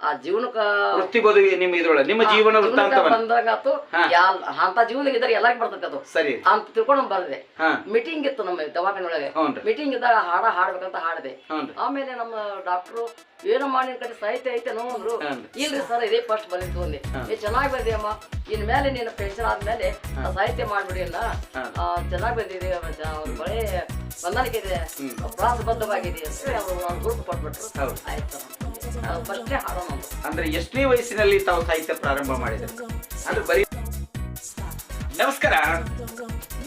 ಆ ಜೀವನಕ್ಕ ವೃತ್ತಿ ಬದುಕಿ ನಿಮ್ಮ ಜೀವನ ವೃತ್ತಾಂತವನ್ನ ಬಂದಂಗಾತು ಅಂತ ಜೀವನ ಇದ್ರೆ ಎಲ್ಲಾರ್ಗಿ ಬರ್ತೈತೆ ಅದು ಸರಿ ಅಂತ ತಿಳ್ಕೊಂಡು ಬರ್ದೆ. ಮೀಟಿಂಗ್ ಇತ್ತು ನಮ್ಮ ದವಾಖಾನೆ ಒಳಗೆ. ಮೀಟಿಂಗ್ ಇದ್ದಾಗ ಹಾಡ್ಬೇಕಂತ ಹಾಡ್ದೆ. ಆಮೇಲೆ ನಮ್ಮ ಡಾಕ್ಟ್ರು ಏನಮ್ಮ ನಿನ್ ಕಡೆ ಸಾಹಿತ್ಯ ಐತೆ ನೋಡ್ರು. ಇಲ್ರಿ ಸರ್ ಇದೇ ಫಸ್ಟ್ ಬಂದಿತ್ತು ಅಂದೆ. ಚೆನ್ನಾಗಿ ಬಂದಿಯಮ್ಮ, ಇನ್ ಮೇಲೆ ನೀನು ಪೆನ್ಷನ್ ಆದ್ಮೇಲೆ ಸಾಹಿತ್ಯ ಮಾಡ್ಬಿಡಿ ಅಲ್ಲ, ಚೆನ್ನಾಗಿ ಬಂದಿದೆ, ಬರೀ ಹೊಂದಾಣಿಕೆ ಇದೆ, ಪ್ರಾಸಬದ್ಧವಾಗಿದೆ ಅಂತ ಅವರು ಗುರುತು ಕೊಟ್ಬಿಟ್ರು. ಆಯ್ತು ಫಸ್ಟೇ ಹಾಡೋಣ. ಅಂದ್ರೆ ಎಷ್ಟನೇ ವಯಸ್ಸಿನಲ್ಲಿ ತಾವು ಸಾಹಿತ್ಯ ಪ್ರಾರಂಭ ಮಾಡಿದ್ರು? ಅಂದ್ರೆ ಬರೀ ನಮಸ್ಕಾರ,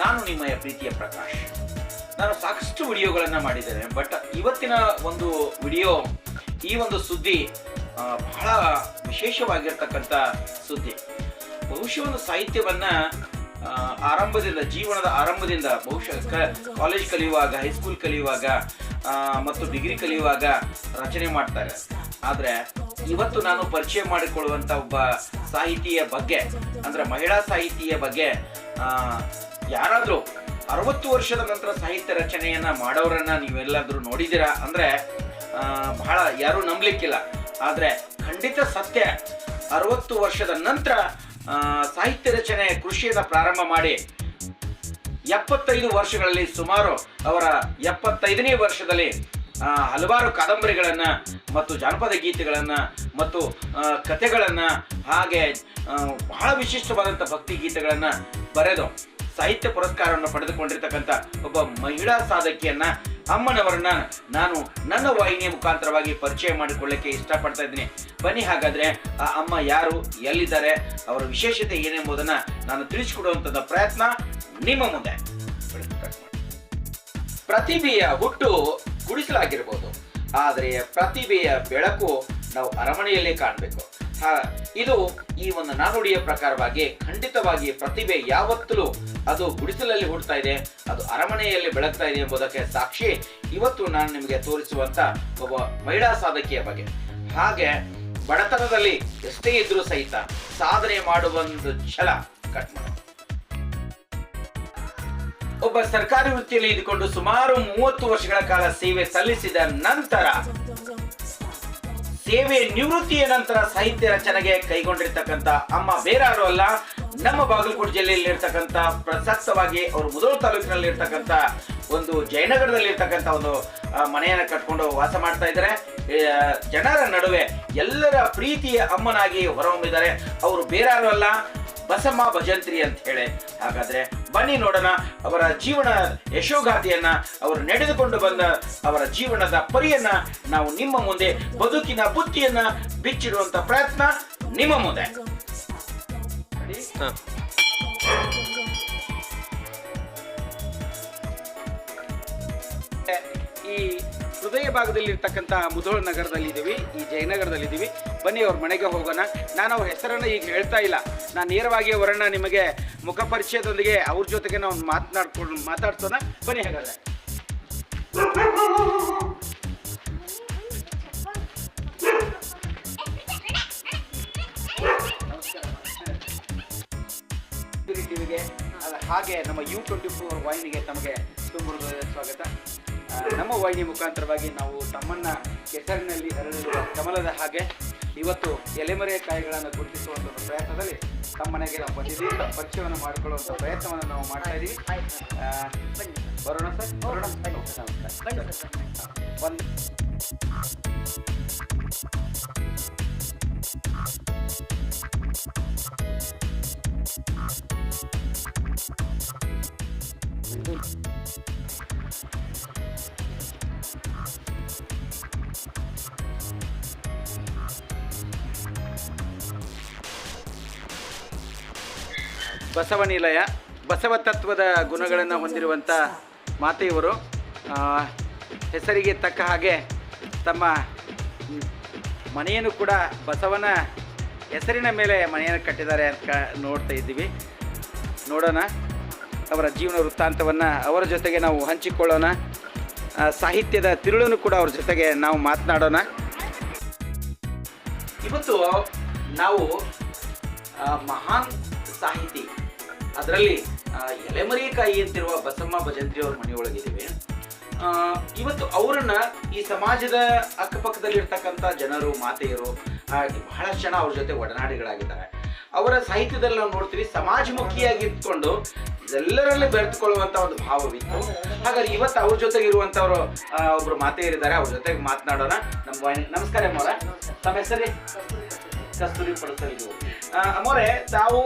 ನಾನು ನಿಮ್ಮ ಪ್ರೀತಿಯ ಪ್ರಕಾಶ್. ನಾನು ಸಾಕಷ್ಟು ವಿಡಿಯೋಗಳನ್ನ ಮಾಡಿದ್ದೇನೆ, ಬಟ್ ಇವತ್ತಿನ ಒಂದು ವಿಡಿಯೋ, ಈ ಒಂದು ಸುದ್ದಿ ಬಹಳ ವಿಶೇಷವಾಗಿರ್ತಕ್ಕಂಥ ಸುದ್ದಿ. ಬಹುಶಃ ಒಂದು ಸಾಹಿತ್ಯವನ್ನ ಆರಂಭದಿಂದ, ಜೀವನದ ಆರಂಭದಿಂದ, ಬಹುಶಃ ಕಾಲೇಜ್ ಕಲಿಯುವಾಗ, ಹೈಸ್ಕೂಲ್ ಕಲಿಯುವಾಗ ಮತ್ತು ಡಿಗ್ರಿ ಕಲಿಯುವಾಗ ರಚನೆ ಮಾಡ್ತಾರೆ. ಆದ್ರೆ ಇವತ್ತು ನಾನು ಪರಿಚಯ ಮಾಡಿಕೊಳ್ಳುವಂತ ಒಬ್ಬ ಸಾಹಿತಿಯ ಬಗ್ಗೆ, ಅಂದ್ರೆ ಮಹಿಳಾ ಸಾಹಿತಿಯ ಬಗ್ಗೆ, ಯಾರಾದ್ರೂ 60 ವರ್ಷದ ನಂತರ ಸಾಹಿತ್ಯ ರಚನೆಯನ್ನ ಮಾಡೋರನ್ನ ನೀವೆಲ್ಲಾದ್ರೂ ನೋಡಿದ್ದೀರಾ ಅಂದ್ರೆ ಬಹಳ ಯಾರು ನಂಬಲಿಕ್ಕಿಲ್ಲ. ಆದ್ರೆ ಖಂಡಿತ ಸತ್ಯ. 60 ವರ್ಷದ ನಂತರ ಸಾಹಿತ್ಯ ರಚನೆ ಕೃಷಿಯನ್ನ ಪ್ರಾರಂಭ ಮಾಡಿ 75 ವರ್ಷಗಳಲ್ಲಿ, ಸುಮಾರು ಅವರ 75ನೇ ವರ್ಷದಲ್ಲಿ ಹಲವಾರು ಕಾದಂಬರಿಗಳನ್ನ ಮತ್ತು ಜಾನಪದ ಗೀತೆಗಳನ್ನ ಮತ್ತು ಕಥೆಗಳನ್ನ, ಹಾಗೆ ಬಹಳ ವಿಶಿಷ್ಟವಾದಂಥ ಭಕ್ತಿ ಗೀತೆಗಳನ್ನ ಬರೆದು ಸಾಹಿತ್ಯ ಪುರಸ್ಕಾರವನ್ನು ಪಡೆದುಕೊಂಡಿರ್ತಕ್ಕಂಥ ಒಬ್ಬ ಮಹಿಳಾ ಸಾಧಕಿಯನ್ನ, ಅಮ್ಮನವರನ್ನ ನಾನು ನನ್ನ ವಾಹಿನಿಯ ಮುಖಾಂತರವಾಗಿ ಪರಿಚಯ ಮಾಡಿಕೊಳ್ಳಕ್ಕೆ ಇಷ್ಟಪಡ್ತಾ ಇದ್ದೀನಿ. ಬನ್ನಿ ಹಾಗಾದ್ರೆ ಆ ಅಮ್ಮ ಯಾರು, ಎಲ್ಲಿದ್ದಾರೆ, ಅವರ ವಿಶೇಷತೆ ಏನೆಂಬುದನ್ನ ನಾನು ತಿಳಿಸಿಕೊಡುವಂಥದ್ದು ಪ್ರಯತ್ನ ನಿಮ್ಮ ಮುಂದೆ. ಪ್ರತಿಭೆಯ ಹುಟ್ಟು ಗುಡಿಸಲಾಗಿರ್ಬೋದು, ಆದರೆ ಪ್ರತಿಭೆಯ ಬೆಳಕು ನಾವು ಅರಮನೆಯಲ್ಲೇ ಕಾಣಬೇಕು. ಇದು ಈ ಒಂದು ನಾನುಡಿಯ ಪ್ರಕಾರವಾಗಿ ಖಂಡಿತವಾಗಿ ಪ್ರತಿಭೆ ಯಾವತ್ತೂ ಅದು ಗುಡಿಸಲಲ್ಲಿ ಹುಡ್ತಾ ಇದೆ, ಅದು ಅರಮನೆಯಲ್ಲಿ ಬೆಳಗ್ತಾ ಇದೆ ಎಂಬುದಕ್ಕೆ ಸಾಕ್ಷಿ ಇವತ್ತು ನಾನು ನಿಮಗೆ ತೋರಿಸುವಂತ ಒಬ್ಬ ಮಹಿಳಾ ಸಾಧಕಿಯ ಬಗ್ಗೆ. ಹಾಗೆ ಬಡತನದಲ್ಲಿ ಎಷ್ಟೇ ಇದ್ರೂ ಸಹಿತ ಸಾಧನೆ ಮಾಡುವ ಒಂದು ಛಲ ಕಟ್ ಮಾಡ. ಒಬ್ಬ ಸರ್ಕಾರಿ ವೃತ್ತಿಯಲ್ಲಿ ಇದ್ದುಕೊಂಡು ಸುಮಾರು 30 ವರ್ಷಗಳ ಕಾಲ ಸೇವೆ ಸಲ್ಲಿಸಿದ ನಂತರ, ಸೇವೆ ನಿವೃತ್ತಿಯ ನಂತರ ಸಾಹಿತ್ಯ ರಚನೆಗೆ ಕೈಗೊಂಡಿರ್ತಕ್ಕಂಥ ಅಮ್ಮ ಬೇರಾರು ಅಲ್ಲ, ನಮ್ಮ ಬಾಗಲಕೋಟೆ ಜಿಲ್ಲೆಯಲ್ಲಿ ಇರ್ತಕ್ಕಂಥ, ಪ್ರಸಕ್ತವಾಗಿ ಅವರು ಮುಧೋಳ ತಾಲೂಕಿನಲ್ಲಿ ಇರ್ತಕ್ಕಂಥ ಒಂದು ಜಯನಗರದಲ್ಲಿ ಇರ್ತಕ್ಕಂಥ ಒಂದು ಮನೆಯನ್ನು ಕಟ್ಕೊಂಡು ವಾಸ ಮಾಡ್ತಾ ಇದ್ದಾರೆ. ಜನರ ನಡುವೆ ಎಲ್ಲರ ಪ್ರೀತಿಯ ಅಮ್ಮನಾಗಿ ಹೊರಹೊಮ್ಮಿದ್ದಾರೆ. ಅವರು ಬೇರಾರು ಅಲ್ಲ, ಬಸಮ್ಮ ಭಜಂತ್ರಿ ಅಂತ ಹೇಳಿ. ಹಾಗಾದ್ರೆ ಬನ್ನಿ ನೋಡೋಣ ಅವರ ಜೀವನ ಯಶೋಗಾಥೆಯನ್ನ, ಅವರು ನಡೆದುಕೊಂಡು ಬಂದ ಅವರ ಜೀವನದ ಪರಿಯನ್ನ ನಾವು ನಿಮ್ಮ ಮುಂದೆ, ಬದುಕಿನ ಬುತ್ತಿಯನ್ನ ಬಿಚ್ಚಿಡುವಂತ ಪ್ರಯತ್ನ ನಿಮ್ಮ ಮುಂದೆ. ಈ ಹೃದಯ ಭಾಗದಲ್ಲಿ ಇರ್ತಕ್ಕಂಥ ಮುಧೋಳ ನಗರದಲ್ಲಿ ಇದ್ದೀವಿ, ಈ ಜಯನಗರದಲ್ಲಿ. ಬನ್ನಿ ಅವ್ರ ಮನೆಗೆ ಹೋಗೋಣ. ನಾನು ಅವ್ರ ಹೆಸರನ್ನು ಈಗ ಹೇಳ್ತಾ ಇಲ್ಲ, ನಾನು ನೇರವಾಗಿ ಅವರನ್ನ ನಿಮಗೆ ಮುಖ ಪರಿಚಯದೊಂದಿಗೆ ಅವ್ರ ಜೊತೆಗೆ ನಾವು ಮಾತಾಡ್ಸೋಣ. ಬನ್ನಿ ಹಾಗಾದ್ರೆ. ಟಿವಿಗೆ ಹಾಗೆ ನಮ್ಮ U24 ವಾಹಿನಿಗೆ ತಮಗೆ ತುಂಬ ಸ್ವಾಗತ. ನಮ್ಮ ವಾಹಿನಿ ಮುಖಾಂತರವಾಗಿ ನಾವು ತಮ್ಮನ್ನ ಕೆಸರಿನಲ್ಲಿ ಹರಡಿರುವ ಕಮಲದ ಹಾಗೆ ಇವತ್ತು ಎಲೆಮರೆಯ ಕಾಯಿಗಳನ್ನು ಗುರುತಿಸುವಂಥ ಒಂದು ಪ್ರಯತ್ನದಲ್ಲಿ ತಮ್ಮನೆಗೆ ನಾವು ಬಂದಿದ್ದೀವಿ. ಪರಿಚಯವನ್ನು ಮಾಡಿಕೊಳ್ಳುವಂಥ ಪ್ರಯತ್ನವನ್ನು ನಾವು ಮಾಡ್ತಾ ಇದ್ದೀವಿ. ಬರೋಣ ಸರ್, ಬರೋಣ. ಒಂದು ಬಸವ ನಿಲಯ, ಬಸವ ತತ್ವದ ಗುಣಗಳನ್ನು ಹೊಂದಿರುವಂಥ ಮಾತೆಯವರು ಹೆಸರಿಗೆ ತಕ್ಕ ಹಾಗೆ ತಮ್ಮ ಮನೆಯನ್ನು ಕೂಡ ಬಸವನ ಹೆಸರಿನ ಮೇಲೆ ಮನೆಯನ್ನು ಕಟ್ಟಿದ್ದಾರೆ ಅಂತ ನೋಡ್ತಾ ಇದ್ದೀವಿ. ನೋಡೋಣ ಅವರ ಜೀವನ ವೃತ್ತಾಂತವನ್ನು ಅವರ ಜೊತೆಗೆ ನಾವು ಹಂಚಿಕೊಳ್ಳೋಣ. ಸಾಹಿತ್ಯದ ತಿರುಳನ್ನು ಕೂಡ ಅವ್ರ ಜೊತೆಗೆ ನಾವು ಮಾತನಾಡೋಣ. ಇವತ್ತು ನಾವು ಮಹಾನ್ ಸಾಹಿತಿ, ಅದರಲ್ಲಿ ಎಲೆಮರಿಕಾಯಿ ಅಂತಿರುವ ಬಸಮ್ಮ ಭಜಂತ್ರಿ ಅವ್ರ ಮನೆಯೊಳಗಿದ್ದೀವಿ. ಇವತ್ತು ಅವರನ್ನ ಈ ಸಮಾಜದ ಅಕ್ಕಪಕ್ಕದಲ್ಲಿರ್ತಕ್ಕಂಥ ಜನರು, ಮಾತೆಯರು ಬಹಳಷ್ಟು ಜನ ಅವ್ರ ಜೊತೆ ಒಡನಾಡಿಗಳಾಗಿದ್ದಾರೆ. ಅವರ ಸಾಹಿತ್ಯದಲ್ಲಿ ನಾವು ನೋಡ್ತೀವಿ ಸಮಾಜಮುಖಿಯಾಗಿ ಇಟ್ಕೊಂಡು ಎಲ್ಲರಲ್ಲಿ ಬೆರೆತುಕೊಳ್ಳುವಂತ ಒಂದು ಭಾವವಿತ್ತು. ಹಾಗಾದ್ರೆ ಇವತ್ತು ಅವ್ರ ಜೊತೆಗೆ ಇರುವಂತವ್ರು ಒಬ್ರು ಮಾತೆಯರಿದ್ದಾರೆ, ಅವ್ರ ಜೊತೆಗೆ ಮಾತನಾಡೋಣ. ನಮಸ್ಕಾರ ಅಮ್ಮವ್ರ, ತಮ್ಮ ಹೆಸರೇ? ಕಸ್ತೂರಿ ಪಡಿಸಲು. ಅಮ್ಮೋರೆ, ತಾವು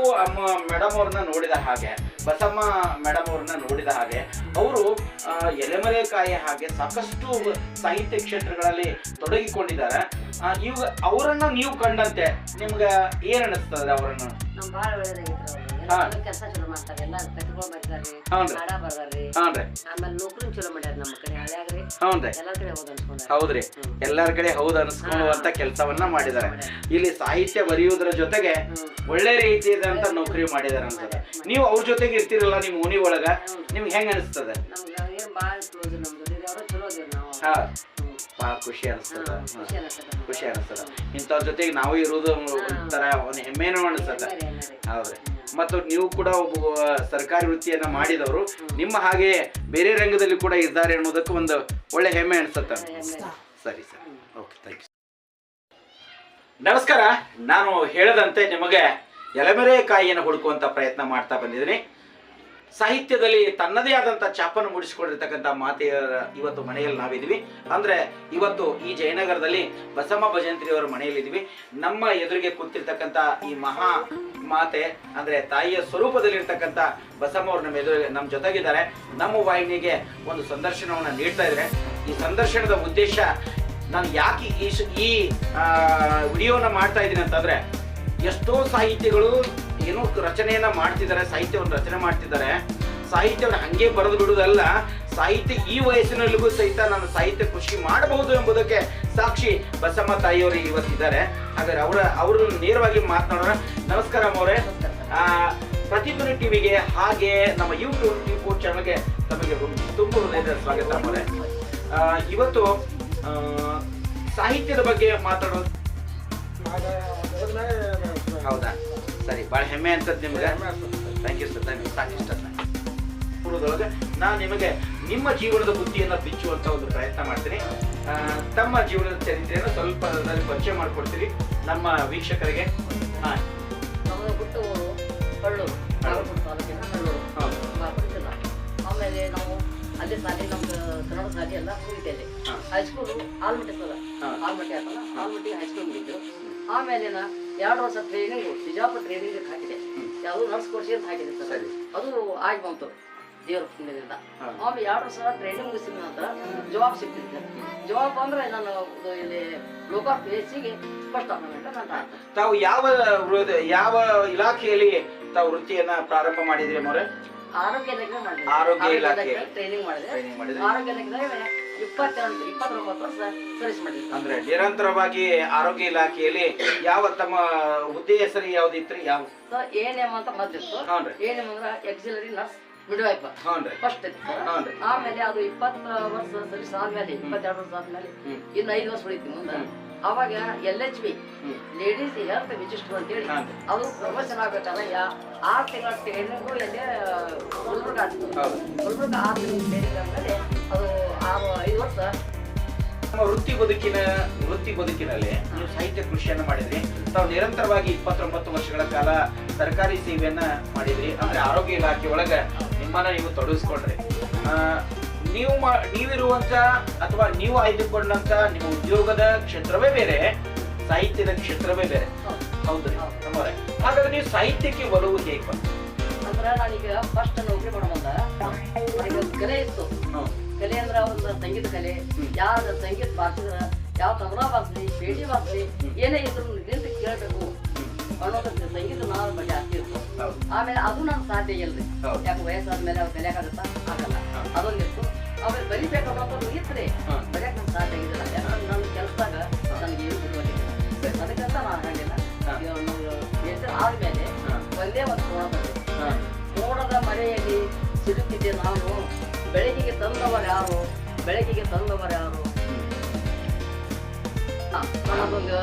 ಮೇಡಮ್ ಅವ್ರನ್ನ ನೋಡಿದ ಹಾಗೆ, ಬಸಮ್ಮ ಮೇಡಮ್ ಅವ್ರನ್ನ ನೋಡಿದ ಹಾಗೆ, ಅವರು ಎಲೆಮರೆಕಾಯಿ ಹಾಗೆ ಸಾಕಷ್ಟು ಸಾಹಿತ್ಯ ಕ್ಷೇತ್ರಗಳಲ್ಲಿ ತೊಡಗಿಕೊಂಡಿದ್ದಾರೆ. ಇವಾಗ ಅವರನ್ನ ನೀವು ಕಂಡಂತೆ ನಿಮ್ಗೆ ಏನ್ ಅನಿಸ್ತದೆ? ಅವರನ್ನು ನಮ್ ಬಾಳ ಒಳ್ಳೇದಾಗಿತ್ತು. ಕೆಲಸ ಚಲೋ ಮಾಡ್ತಾರೆ, ಎಲ್ಲ ಕಟ್ಕೊಂಡ್ ಬರ್ತಾರೆ, ಹಾಡ ಬರ್ದಾರ್ರಿ, ಆಮೇಲೆ ನೌಕರಿ ಚಲೋ ಮಾಡ್ಯಾರ. ನಮ್ಮ ಕಡೆ ಹಳ್ಯಾಗ್ರಿ ಎಲ್ಲಾರ ಕಡೆ ಹೌದ್ ಅನ್ಸ್ಕೊಂಡ್ರ. ಹೌದ್ರಿ, ಎಲ್ಲಾರ ಕಡೆ ಹೌದ್ ಅನ್ಸ್ಕೊಳ್ಳುವಂತ ಕೆಲಸವನ್ನ ಮಾಡಿದ್ದಾರೆ. ಇಲ್ಲಿ ಸಾಹಿತ್ಯ ಬರೆಯುವುದರ ಜೊತೆಗೆ ಒಳ್ಳೆ ರೀತಿಯಾದಂತ ನೌಕರಿ ಮಾಡಿದಾರೆ ಅನ್ಸದ. ನೀವು ಅವ್ರ ಜೊತೆಗೆ ಇರ್ತಿರಲ್ಲ ನಿಮ್ ಓಣಿ ಒಳಗ, ನಿಮ್ಗೆ ಹೆಂಗ್ ಅನಿಸ್ತದೆ? ನಮ್ಗ ಏನ್ ಬಾಳ ಕ್ಲೋಸ್, ನಮ್ದು ಅವ್ರ ಚಲೋ ಅದೇವ್ ನಾವು. ಬಹಳ ಖುಷಿ ಅನಿಸ್ತದ, ಖುಷಿ ಅನಿಸ್ತದ. ಇಂಥವ್ರ ಜೊತೆಗೆ ನಾವು ಇರುವುದು ಒಂಥರ ಒಂದು ಹೆಮ್ಮೆನೂ ಅನಿಸ್ತದ. ಹೌದ್ರಿ. ಮತ್ತು ನೀವು ಕೂಡ ಒಬ್ಬ ಸರ್ಕಾರಿ ವೃತ್ತಿಯನ್ನ ಮಾಡಿದವರು, ನಿಮ್ಮ ಹಾಗೆ ಬೇರೆ ರಂಗದಲ್ಲಿ ಕೂಡ ಇದ್ದಾರೆ ಅನ್ನೋದಕ್ಕೆ ಒಂದು ಒಳ್ಳೆ ಹೆಮ್ಮೆ ಅನ್ಸುತ್ತೆ. ಸರಿ ಸರಿ, ಓಕೆ, ಥ್ಯಾಂಕ್ ಯು. ನಮಸ್ಕಾರ. ನಾನು ಹೇಳದಂತೆ ನಿಮಗೆ ಎಲೆಮರೆಕಾಯಿಯನ್ನು ಹುಡುಕುವಂತ ಪ್ರಯತ್ನ ಮಾಡ್ತಾ ಬಂದಿದ್ದೀನಿ. ಸಾಹಿತ್ಯದಲ್ಲಿ ತನ್ನದೇ ಆದಂಥ ಛಾಪನ್ನು ಮೂಡಿಸಿಕೊಂಡಿರ್ತಕ್ಕಂಥ ಮಾತೆಯರ ಇವತ್ತು ಮನೆಯಲ್ಲಿ ನಾವಿದ್ದೀವಿ. ಅಂದರೆ ಇವತ್ತು ಈ ಜಯನಗರದಲ್ಲಿ ಬಸಮ್ಮ ಭಜಂತ್ರಿಯವರ ಮನೆಯಲ್ಲಿದ್ದೀವಿ. ನಮ್ಮ ಎದುರಿಗೆ ಕೂತಿರ್ತಕ್ಕಂಥ ಈ ಮಹಾ ಮಾತೆ ಅಂದರೆ ತಾಯಿಯ ಸ್ವರೂಪದಲ್ಲಿರ್ತಕ್ಕಂಥ ಬಸಮ್ಮ ಅವರು ನಮ್ಮ ಜೊತೆಗಿದ್ದಾರೆ. ನಮ್ಮ ವಾಹಿನಿಗೆ ಒಂದು ಸಂದರ್ಶನವನ್ನು ನೀಡ್ತಾ ಇದ್ದಾರೆ. ಈ ಸಂದರ್ಶನದ ಉದ್ದೇಶ, ನಾನು ಯಾಕೆ ಈ ವಿಡಿಯೋನ ಮಾಡ್ತಾ ಇದ್ದೀನಿ ಅಂತಂದರೆ, ಎಷ್ಟೋ ಸಾಹಿತ್ಯಗಳು ಏನೋ ರಚನೆಯನ್ನ ಮಾಡ್ತಿದ್ದಾರೆ, ಸಾಹಿತ್ಯವನ್ನು ರಚನೆ ಮಾಡ್ತಿದ್ದಾರೆ. ಸಾಹಿತ್ಯವನ್ನು ಹಂಗೆ ಬರೆದು ಬಿಡುವುದಲ್ಲ, ಸಾಹಿತ್ಯ ಈ ವಯಸ್ಸಿನಲ್ಲಿಗೂ ಸಹಿತ ನಾನು ಸಾಹಿತ್ಯ ಕೃಷಿ ಮಾಡಬಹುದು ಎಂಬುದಕ್ಕೆ ಸಾಕ್ಷಿ ಬಸಮ್ಮ ತಾಯಿಯವರು ಇವತ್ತಿದ್ದಾರೆ. ಹಾಗಾದ್ರೆ ಅವರು ನೇರವಾಗಿ ಮಾತನಾಡೋಣ. ನಮಸ್ಕಾರ ಅಮ್ಮವ್ರೆ. ಪ್ರತಿಧ್ವನಿ ಟಿವಿಗೆ ಹಾಗೆ ನಮ್ಮ ಯೂಟ್ಯೂಬ್ ಚಾನಲ್ಗೆ ತಮಗೆ ತುಂಬ ಹೃದಯದ ಸ್ವಾಗತ ಅಮ್ಮವ್ರೆ. ಇವತ್ತು ಸಾಹಿತ್ಯದ ಬಗ್ಗೆ ಮಾತಾಡೋದು ಹೌದಾ? ಸರಿ, ಭಾಳ ಹೆಮ್ಮೆ ಅನ್ಸತ್ತೆ ನಿಮ್ಗೆ. Thank you sir, thank you. ಸಾಕಿಷ್ಟ ಪೂರ್ವದೊಳಗೆ ನಾನು ನಿಮಗೆ ನಿಮ್ಮ ಜೀವನದ ಬುದ್ಧಿಯನ್ನು ಬಿಚ್ಚುವಂತ ಒಂದು ಪ್ರಯತ್ನ ಮಾಡ್ತೀನಿ. ತಮ್ಮ ಜೀವನದ ಚರಿತ್ರೆಯನ್ನು ಸ್ವಲ್ಪ ಪರಿಚಯ ಮಾಡ್ಕೊಡ್ತೀವಿ ನಮ್ಮ ವೀಕ್ಷಕರಿಗೆ. ನಮ್ಮ ಹುಟ್ಟು ಹಳ್ಳೂರು, ತಾಲೂಕಿನ ಹಳ್ಳೂರು. ಆಮೇಲೆ ನಾವು ಅಲ್ಲೇ ಶಾಲೆ, ನಮ್ದು ಕನ್ನಡ ಶಾಲೆ ಎಲ್ಲ ಮುಗಿತೇವೆ. ಹೈಸ್ಕೂಲು ಆಲ್ಮಟ್ಟಿ ಸಲ, ಆಲ್ಮಟ್ಟಿ ಆತಲ್ಲ, ಆಲ್ಮಟ್ಟಿ ಹೈಸ್ಕೂಲ್ ಮುಗಿದ್ದು. ಆಮೇಲೆ 2 ವರ್ಷ ಟ್ರೈನಿಂಗ್, ಬಿಜಾಪುರ ಟ್ರೈನಿಂಗ್ ಹಾಕಿದೆ. ಯಾವುದು ನರ್ಸ್ ಕೋರ್ಸ್ ಅಂತ ಹಾಕಿದೆ ಸರ್, ಅದು ಆಗಿ ಬಂತು ದೇವ್ರ ಪುಣ್ಯದಿಂದ. ಆಮೇಲೆ 2 ವರ್ಷ ಟ್ರೈನಿಂಗ್ ಮುಗಿಸಿದ ನಂತರ ಜಾಬ್ ಸಿಕ್ತಿದ್ದೆ. ಜಾಬ್ ಅಂದ್ರೆ ನಾನು ಇಲ್ಲಿ ಲೋಕಲ್ PHCಗೆ ಫಸ್ಟ್ ಅಪಾಯಿಂಟ್ಮೆಂಟ್ ಅಂತ. ತಾವು ಯಾವ ಇಲಾಖೆಯಲ್ಲಿ ತಾವು ವೃತ್ತಿಯನ್ನ ಪ್ರಾರಂಭ ಮಾಡಿದ್ರಿ ಮೊರೆ? ಆರೋಗ್ಯ ಇಲಾಖೆ ಮಾಡಿದೆ. ಆರೋಗ್ಯ ಇಲಾಖೆ ಟ್ರೈನಿಂಗ್ ಮಾಡಿದೆ. ಆರೋಗ್ಯ ಇಲಾಖೆದಾಗ 29 ವರ್ಷ ಸರ್ವಿಸ್ ಮಾಡಿದೆ. ಅಂದ್ರೆ ನಿರಂತರವಾಗಿ ಆರೋಗ್ಯ ಇಲಾಖೆಯಲ್ಲಿ ಯಾವ ತಮ್ಮ ಹುದ್ದೆ ಹೆಸರು ಯಾವ್ದಿತ್ರಿ? ಯಾವ ANM ಅಂತ ಮೊದಲಿತ್ತು. ANM ಅಂದ್ರೆ ಆಕ್ಸಿಲರಿ ನರ್ಸ್ ಮಿಡ್ವೈಫ್ ಫಸ್ಟ್ ಇತ್ತು. ಆಮೇಲೆ ಅದು 20 ವರ್ಷ ಸರ್ವಿಸ್ ಆದ್ಮೇಲೆ, 22 ವರ್ಷ ಆದ್ಮೇಲೆ ಇನ್ನು 5 ವರ್ಷ ಉಳಿತು ಮುಂದೆ. ಅವಾಗ LHB ಲೇಡೀಸ್ ಹೆಲ್ತ್ ವಿಜಿಸ್ಟರ್ ಅಂತೇಳಿ ಅದು ಪ್ರಮೋಷನ್ ಆಗ್ಬೇಕಾದ್ರೆ 6 ತಿಂಗಳ ಟ್ರೈನಿಂಗು ಎಲ್ಲಿ ಗುಲ್ಬರ್ಗ ಆಗ್ತದೆ. ಗುಲ್ಬರ್ಗ 6 ತಿಂಗಳ ಟ್ರೈನಿಂಗ್ ಆದ್ಮೇಲೆ ಅದು 5 ವರ್ಷ ನಮ್ಮ ವೃತ್ತಿ ಬದುಕಿನಲ್ಲಿ ನೀವು ಸಾಹಿತ್ಯ ಕೃಷಿಯನ್ನು ಮಾಡಿದ್ರಿ. ತಾವು ನಿರಂತರವಾಗಿ 29 ವರ್ಷಗಳ ಕಾಲ ಸರ್ಕಾರಿ ಸೇವೆಯನ್ನ ಮಾಡಿದ್ರಿ. ಅಂದ್ರೆ ಆರೋಗ್ಯ ಇಲಾಖೆ ಒಳಗೆ ನಿಮ್ಮನ್ನ ನೀವು ತೊಡಗಿಸ್ಕೊಂಡ್ರಿ. ನೀವಿರುವಂತ ಅಥವಾ ನೀವು ಆಯ್ದುಕೊಂಡಂತ ನಿಮ್ಮ ಉದ್ಯೋಗದ ಕ್ಷೇತ್ರವೇ ಬೇರೆ, ಸಾಹಿತ್ಯದ ಕ್ಷೇತ್ರವೇ ಬೇರೆ. ಹೌದ್ರಿ ನಮ್ಮವರೇ. ಹಾಗಾದ್ರೆ ನೀವು ಸಾಹಿತ್ಯಕ್ಕೆ ಒಲವು ಹೇಗೆ ಬಂತು? ಅಂದ್ರೆ ನಾನೀಗ ಫಸ್ಟ್ ನೌಕರಿ ಮಾಡೋದ ಕಲೆ ಇತ್ತು. ಕಲೆ ಅಂದ್ರೆ ಒಂದು ಸಂಗೀತ ಕಲೆ, ಯಾವ್ದು ಸಂಗೀತ ಬಾರಿಸಿದ್ರ, ಯಾವ ತಬಲಾ ಬಾರಿಸ್ಲಿ, ಪೇಟಿ ಬಾರಿಸ್ಲಿ, ಏನೇ ಇದ್ರು ನಿಂತು ಕೇಳಬೇಕು ಅನ್ನೋದಕ್ಕೆ ಸಂಗೀತ ನಾವು ಜಾಸ್ತಿ ಇತ್ತು. ಆಮೇಲೆ ಅದು ನಾನು ಸಾಧ್ಯ ಇಲ್ರಿ, ಯಾಕೆ ವಯಸ್ಸಾದ್ಮೇಲೆ ಅವ್ರು ಕಲಿಯಾಕಾಗತ್ತ ಆಗಲ್ಲ, ಅದೊಂದಿತ್ತು. ಆಮೇಲೆ ಬರಿಬೇಕನ್ನೋದು ಇತ್ರಿ, ಬರೆಯಕ್ಕೆ ನಮ್ಗೆ ಸಾಧ್ಯ ಆಗಿಲ್ಲ. ಯಾಕಂದ್ರೆ ನನ್ನ ಕೆಲಸದಾಗ ನನಗೆ ಏನು ಬಿಡುವಲ್ಲಿಲ್ಲ. ಅದಕ್ಕಂತ ನಾನು ಹಾಗಿಲ್ಲ. ಆದ್ಮೇಲೆ ಒಂದೇ ಒಂದು ಕೋಣ ಬಂದೆ. ಮೋಡದ ಮಳೆಯಲ್ಲಿ ಸಿಲುಕಿದ್ದೆ ನಾನು, ಬೆಳಕಿಗೆ ತಂದವರು ಯಾರು, ಬೆಳಕಿಗೆ ತಂದವರು ಯಾರು. ನನ್ನದೊಂದು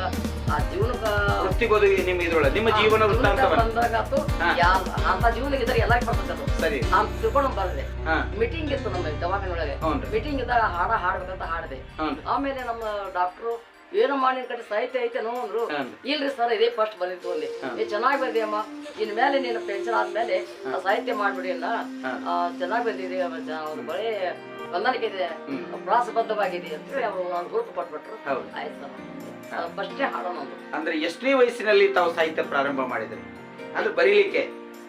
ಆ ಜೀವನಕ್ಕ ವೃತ್ತಿ ಬದುಕಿ ನಿಮ್ಮ ಜೀವನ ಬಂದಾಗತ್ತು. ಅಂತ ಜೀವನಕ್ಕೆ ಇದ್ರೆ ಎಲ್ಲ ಬರ್ತದೆ. ಸರಿ, ತಿಳ್ಕೊಂಡು ಬರದೆ. ಮೀಟಿಂಗ್ ಇತ್ತು ನಮ್ಮ ದವಾಖಾನೆ ಒಳಗೆ. ಮೀಟಿಂಗ್ ಇದ್ದಾಗ ಹಾಡಬೇಕಂತ ಹಾಡಿದೆ. ಆಮೇಲೆ ನಮ್ಮ ಡಾಕ್ಟ್ರು ಏನೋ ಮಾಡಿ ಕಡೆ ಸಾಹಿತ್ಯ ಐತೆ ನೋಡ್ರು ಇಲ್ರಿ ಸರ್ ಇದೇ ಫಸ್ಟ್ ಬಂದಿತ್ತು ಅಂದೆ. ಚೆನ್ನಾಗಿ ಬಂದಿಯಮ್ಮ, ಇನ್ ಮೇಲೆ ನೀನು ಪೆನ್ಷನ್ ಆದ್ಮೇಲೆ ಸಾಹಿತ್ಯ ಮಾಡ್ಬಿಡಿ ಅಲ್ಲ, ಚೆನ್ನಾಗಿ ಬಂದಿದೆ, ಅವ್ರು ಬರೀ ಹೊಂದಾಣಿಕೆ ಇದೆ, ಪ್ರಾಸಬದ್ಧವಾಗಿದೆ ಅಂತ ಹೇಳಿ ಅವರು ನಾನು ಗುರುತು ಕೊಟ್ಬಿಟ್ರು. ಆಯ್ತು ಸರ್, ಫಸ್ಟೇ ಹಾಡೋಣ. ಅಂದ್ರೆ ಎಷ್ಟನೇ ವಯಸ್ಸಿನಲ್ಲಿ ತಾವು ಸಾಹಿತ್ಯ ಪ್ರಾರಂಭ ಮಾಡಿದ್ರಿ? ಅಂದ್ರೆ ಬರೀಲಿಕ್ಕೆ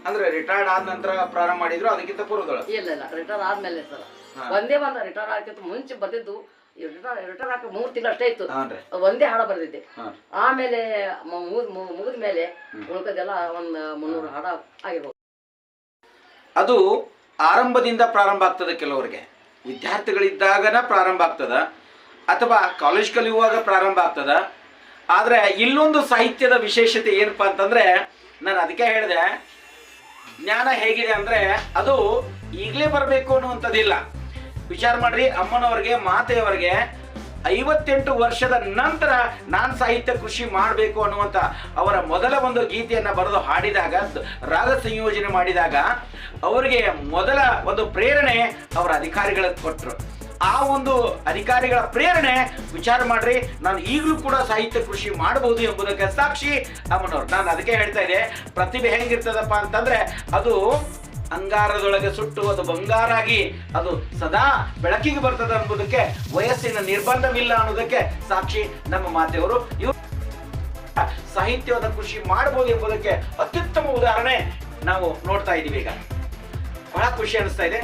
ಅಂದ್ರೆ ರಿಟೈರ್ಡ್ ಆದ ನಂತರ ಪ್ರಾರಂಭ ಮಾಡಿದ್ರು, ಅದಕ್ಕಿಂತ ಪೂರ್ವದೊಳಗೆ? ಇಲ್ಲ, ರಿಟೈರ್ ಆದ್ಮೇಲೆ ಸರ್. ಒಂದೇ ರಿಟೈರ್ ಆಗಕ್ಕಿಂತ ಮುಂಚೆ ಬರ್ದಿದ್ದು, ರಿಟೈರ್ ಹಾಕಿ 3 ತಿಂಗಳು ಅಷ್ಟೇ ಇತ್ತು, ಒಂದೇ ಹಾಡ ಬರ್ದಿದ್ದೆ. ಆಮೇಲೆ ಮುಗಿದ ಮೇಲೆ ಉಳ್ಕದೆಲ್ಲ ಒಂದ್ 300 ಹಾಡ ಆಗಿರ್ಬೋದು. ಅದು ಆರಂಭದಿಂದ ಪ್ರಾರಂಭ ಆಗ್ತದೆ, ಕೆಲವರಿಗೆ ವಿದ್ಯಾರ್ಥಿಗಳಿದ್ದಾಗನ ಪ್ರಾರಂಭ ಆಗ್ತದ, ಅಥವಾ ಕಾಲೇಜ್ ಕಲಿಯುವಾಗ ಪ್ರಾರಂಭ ಆಗ್ತದ. ಆದ್ರೆ ಇಲ್ಲೊಂದು ಸಾಹಿತ್ಯದ ವಿಶೇಷತೆ ಏನಪ್ಪಾ ಅಂತಂದ್ರೆ, ನಾನು ಅದಕ್ಕೆ ಹೇಳಿದೆ, ಜ್ಞಾನ ಹೇಗಿದೆ ಅಂದ್ರೆ ಅದು ಈಗಲೇ ಬರಬೇಕು ಅನ್ನುವಂಥದ್ದಿಲ್ಲ. ವಿಚಾರ ಮಾಡ್ರಿ, ಅಮ್ಮನವ್ರಿಗೆ, ಮಾತೆಯವರಿಗೆ 58 ವರ್ಷದ ನಂತರ ನಾನು ಸಾಹಿತ್ಯ ಕೃಷಿ ಮಾಡಬೇಕು ಅನ್ನುವಂಥ ಅವರ ಮೊದಲ ಒಂದು ಗೀತೆಯನ್ನು ಬರೆದು ಹಾಡಿದಾಗ, ರಾಗ ಸಂಯೋಜನೆ ಮಾಡಿದಾಗ ಅವರಿಗೆ ಮೊದಲ ಒಂದು ಪ್ರೇರಣೆ ಅವರ ಅಧಿಕಾರಿಗಳಿಗೆ ಕೊಟ್ಟರು. ಆ ಒಂದು ಅಧಿಕಾರಿಗಳ ಪ್ರೇರಣೆ ವಿಚಾರ ಮಾಡ್ರಿ, ನಾನು ಈಗಲೂ ಕೂಡ ಸಾಹಿತ್ಯ ಕೃಷಿ ಮಾಡಬಹುದು ಎಂಬುದಕ್ಕೆ ಸಾಕ್ಷಿ ಅಮ್ಮನವ್ರು. ನಾನು ಅದಕ್ಕೆ ಹೇಳ್ತಾ ಇದ್ದೆ, ಪ್ರತಿಭೆ ಹೆಂಗಿರ್ತದಪ್ಪ ಅಂತಂದ್ರೆ ಅದು ಅಂಗಾರದೊಳಗೆ ಸುಟ್ಟು ಅದು ಬಂಗಾರಾಗಿ ಅದು ಸದಾ ಬೆಳಕಿಗೆ ಬರ್ತದೆ ಅನ್ನೋದಕ್ಕೆ ವಯಸ್ಸಿನ ನಿರ್ಬಂಧವಿಲ್ಲ ಅನ್ನೋದಕ್ಕೆ ಸಾಕ್ಷಿ ನಮ್ಮ ಮಾತೆಯವರು. ಇವರು ಸಾಹಿತ್ಯದ ಕೃಷಿ ಮಾಡಬಹುದು ಎಂಬುದಕ್ಕೆ ಅತ್ಯುತ್ತಮ ಉದಾಹರಣೆ ನಾವು ನೋಡ್ತಾ ಇದ್ದೀವಿ. ಈಗ ಬಹಳ ಖುಷಿ ಅನಿಸ್ತಾ ಇದೆ.